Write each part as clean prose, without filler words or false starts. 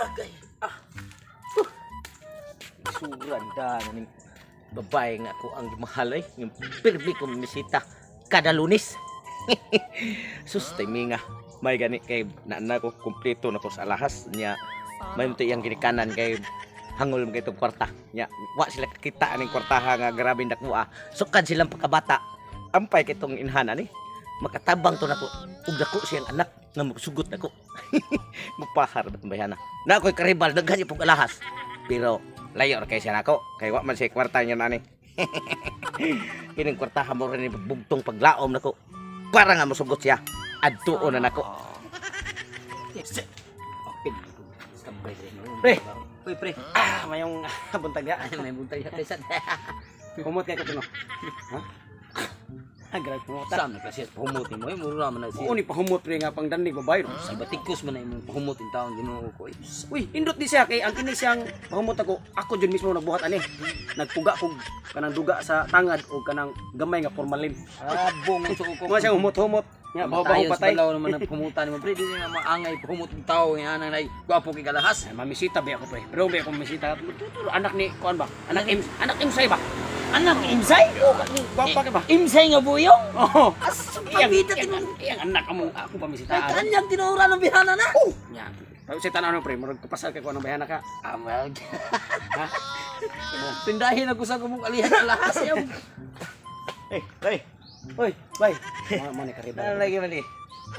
Agay. Suranda na ning babae nga ako ang mahalay. Yung pirmi kong misita kada Lunes. Sus, timinga. May gani kay nana ko kumpleto na ko sa alahas niya. May munti yang ginikanan kay hangol mo itong kwarta. Nya, wa sila kita aning kwartaha nga grabe dakwa. Sukad silang pagkabata. Ampay kitong inhana ni. Makatabang to nako. Ug dako siyang anak nga magsugot nako. Mupahar na bayana. Na ako'y karibal daghan pong alahas. Pero layo ra kay siya nako. Kay wa man siya kwarta niya nani. Kining kwartaha mo rin bugtong paglaom nako. Para nga masugot siya. Adtuon na nako. Pre. Uy, pre. Mayong buntag ya. May buntag ya kaysa. Humot kay ko tuno. Ha? Agrag mo ta. Saan kasi pahumutin mo? Mura man na siya. Uni pahumot pre nga pang danig babayro. Sa batikos man na imong pahumutin taon Ginoo ko. Uy, indot di siya kay ang kini siyang pahumot ako jud mismo nagbuhat ani. Nagpuga kog kanang duga sa tangad o kanang gamay nga formalin. Abong ang suko ko. Mo siyang humot-humot. Nya babaw patay. Balaw naman ang pahumutan mo pre, di na maangay pahumutin taon nga nang nay gwapo kay kalahas. Mamisita ba ako pre? Pero ba ako mamisita? Anak ni kuan ba? Anak Imsay ba? Anak Imsay? Gwapa ka ba? Imsay nga buyong? Oo. Pabida Iyang anak mo ako pamisita. Ay kanyang tinura ng bihana na. Nya. Tapos sa tanawon pre, murag kapasal kay kuan ng bayana ka. Amal. Ha? Pindahin ako sa kumong alihan kalahas yaw. Hey. Oy, bay. Mo ni karibal. Ano lagi mali?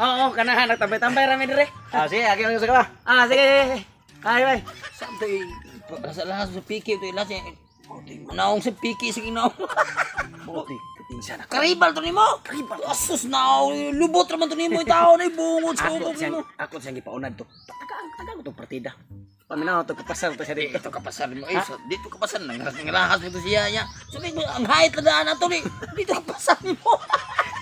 Oo, kanahan nagtambay-tambay rami dire. Sige, aki lang sa ka. Sige. Ay, bay. Sampai sa lahas sa piki ito ilas naong sa piki sa ginaw. Buti, pinsa na. Karibal to nimo. Karibal. Asus na lubot raman to nimo itaw na bungod sa Ako ubog siyang mo. ako siyang gipaunad to. Taga to partida. Paminaw to kapasal to siya dito. Ito kapasan mo dito kapasan nang lahas mo to siya nya. Sabi mo ang height na daan ato ni. Dito kapasan mo.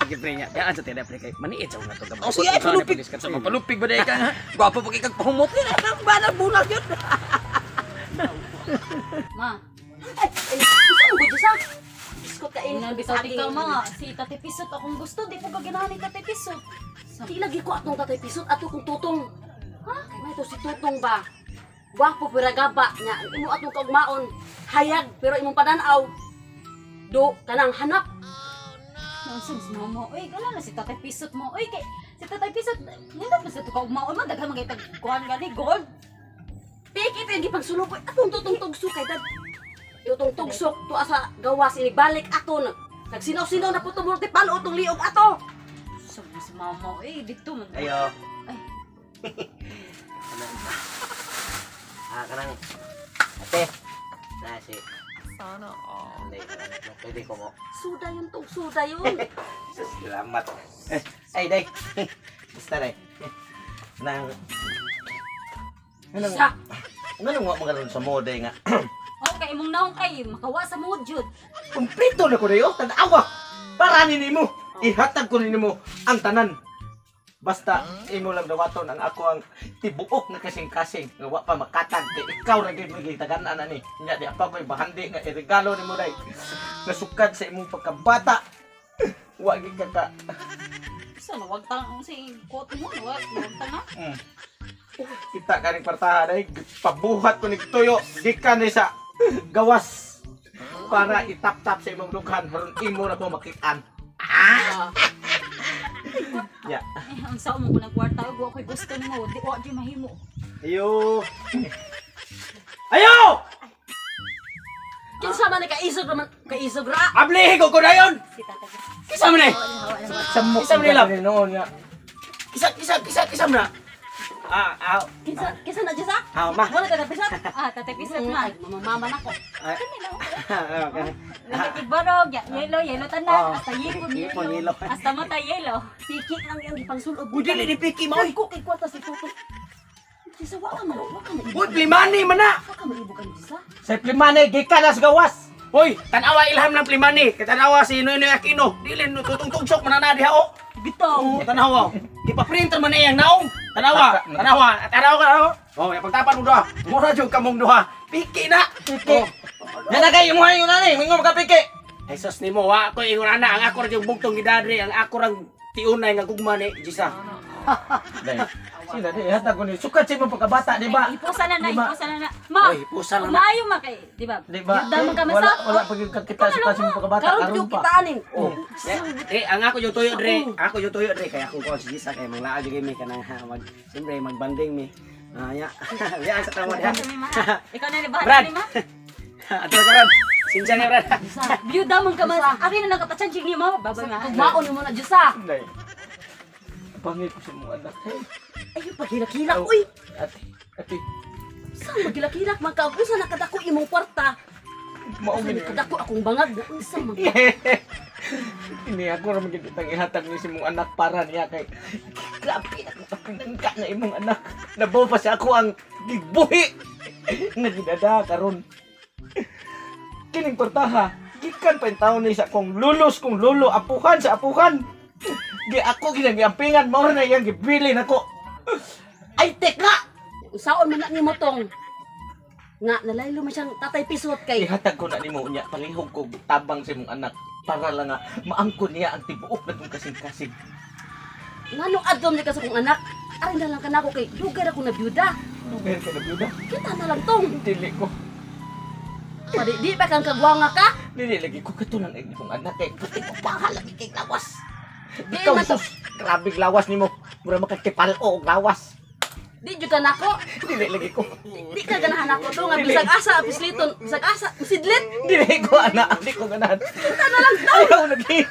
Sige pre niya. Daan sa tira pre kay maniit sa una to. Oh sige ay palupig. Sa palupig ba dai ka nga. Gwapo pa kay kag pahumot ni nang banag bulag yun. Ma. Ay, saan mo sa? Iskot ka in. Bitaw ikaw mga si Tati Pisot akong gusto di ko gaganahan ni Tati Pisot. Di lagi ko atong tatay pisot ato kong tutong. Ha? May to si tutong ba? Gwapo pero gaba nya. Imo atong kaugmaon. Hayag pero imong padanaw. Do kanang hanap. Nonsense no mo. Uy, gala na si Tati Pisot mo. Uy, kay si Tati Pisot, nindot ba sa tukaw mo? Man daghan magitag kuan gani gold. Piki pigi pagsuluboy atong tutong tugso kay dad. Tutong tugsok to asa gawas ini balik aton. Nagsinaw-sinaw na puto mo palo tong liog ato. Sabi si mama, uy, dito man. Ayo. Ay, Kanang ate. Nasi. Sana pwede ko mo. Suda yun tong suda yun. Salamat. Ay, day. Basta day. Nang Sa Anong wa magaron sa mode nga? okay, imong naong kay makawa sa mood jud. Kumpleto na ko dayo, tanawa. Para nimo, ihatag ko nimo ang tanan. Basta imo lang dawaton ang ako ang tibuok nga kasing-kasing nga wa pa makatag kay ikaw ra gyud magitagan-an ani. Nya di pa ko'y bahandi nga iregalo nimo day. Nasukad sa imong pagkabata. Wa gyud ka. Sana wag tang si quote mo, wag tang ha. Kita kaning partahan ay pabuhat ko nig tuyo gikan ni sa gawas para itap-tap sa imong dughan haron imo na ko makitaan. Ya. Eh, ang sao mo ko ng kwarta, wa ko'y gusto nimo, di wa di mahimo. Ayo. Ayo! kinsa man ni kaisog naman kaisog ra. Ablihi ko dayon. Si Tati Pisot. Kisa man eh. Samok Isa man nila. noon ya. Kisa man na. Kinsa na jisa? Ma. Wala ka na pisot. Tati Pisot ma. Mama nako. Kani lang. Igbarog, yellow tanan, hasta yipon Yipon, yellow. Hasta mata yellow. Piki lang yung ipangsulod. Budili ni Piki mo. Ay ko kay kwarta si tuto. Jisa wa ka man, wa ka na. Uy, plimani man na. Wa ka maibukan jisa. Sa plimane gikan nas gawas. Hoy, tanawa ilham ng plimani. Tanawa si Noynoy Aquino. Dili no tutong-tugsok man na diha oh. Bitaw. Tanawa. Ipa-printer man iyang naong. Tanawa ka. Oh, ya pagtapan mo duha. Mura jud kamong duha. Piki na. Piki. Yan na kayo mo ngayon nani, mingom ka piki. Jesus nimo wa ako ingon ana ang ako ra yung bugtong gidadri ang ako rang tiunay nga gugma ni Jisa. Dai. Sila di hatag ko ni sukat sa imong pagkabata, di ba? Ipusa na na, Di ba? ipusa na na. Ma, Oy, pusa lang na. maayo ma kay, di ba? Di ba? Yun damang ka Wala masa. wala pag kita sukat sa imong pagkabata Karon karon yung pa. kita anin. Oh. Ang ako yung tuyo dre. Ako yung tuyo dre kaya kung ko si Gisa kay mga laag mi kanang mag siyempre magbanding mi. Ya. Ya sa tama ya. Ikaw na ni ba? Brad. Ni ma? Ato karon. Sinsa ni Brad. Biyo damang ka masa. Akin na nagkapatsansig ni ma. Babay ma. Ugmaon mo na Diyosa. Nay. Pangit ko sa mga anak. Ayo paghilak-hilak uy. Ate, Saan maghilak-hilak magkausa na kadako imong kwarta. maumin ko. Kadako akong bangag unsa man. Ini ako ra magid itang ihatag ni si mong anak para niya kay grabe na kapangka na imong anak. Nabaw pa siya ako ang gibuhi. Nagidada karon. Kining tortaha, gikan pa yung taon ni sa kong lulos kong lulo apuhan sa apuhan. Gi ako ginagiampingan mao na iyang gibili nako. Ay teka, Usaon man na ni motong. Nga nalaylo man siyang tatay pisot kay. ihatag ko na nimo nya palihog ko tabang sa imong anak para lang nga maangkon niya ang tibuok na tong kasing-kasing. Nganong adlom ni ka sa kong anak? Arin na lang kanako kay dugay ako na byuda. Lugar ka na byuda. Kita na lang tong. Dili ko. Padi di pa kang kagwanga ka? Dili lagi ko katulang ay imong anak kay puti ko bahala lagi kay lawas. Di Ikaw man to. sus, grabe lawas nimo. Mura makakipal og lawas. Di jud ka nako. Dili lagi ko. Di ka ganahan ako to nga bisag asa pisliton, bisag asa misidlit. Dili ko ana, di ko ganahan. Ayaw lagi.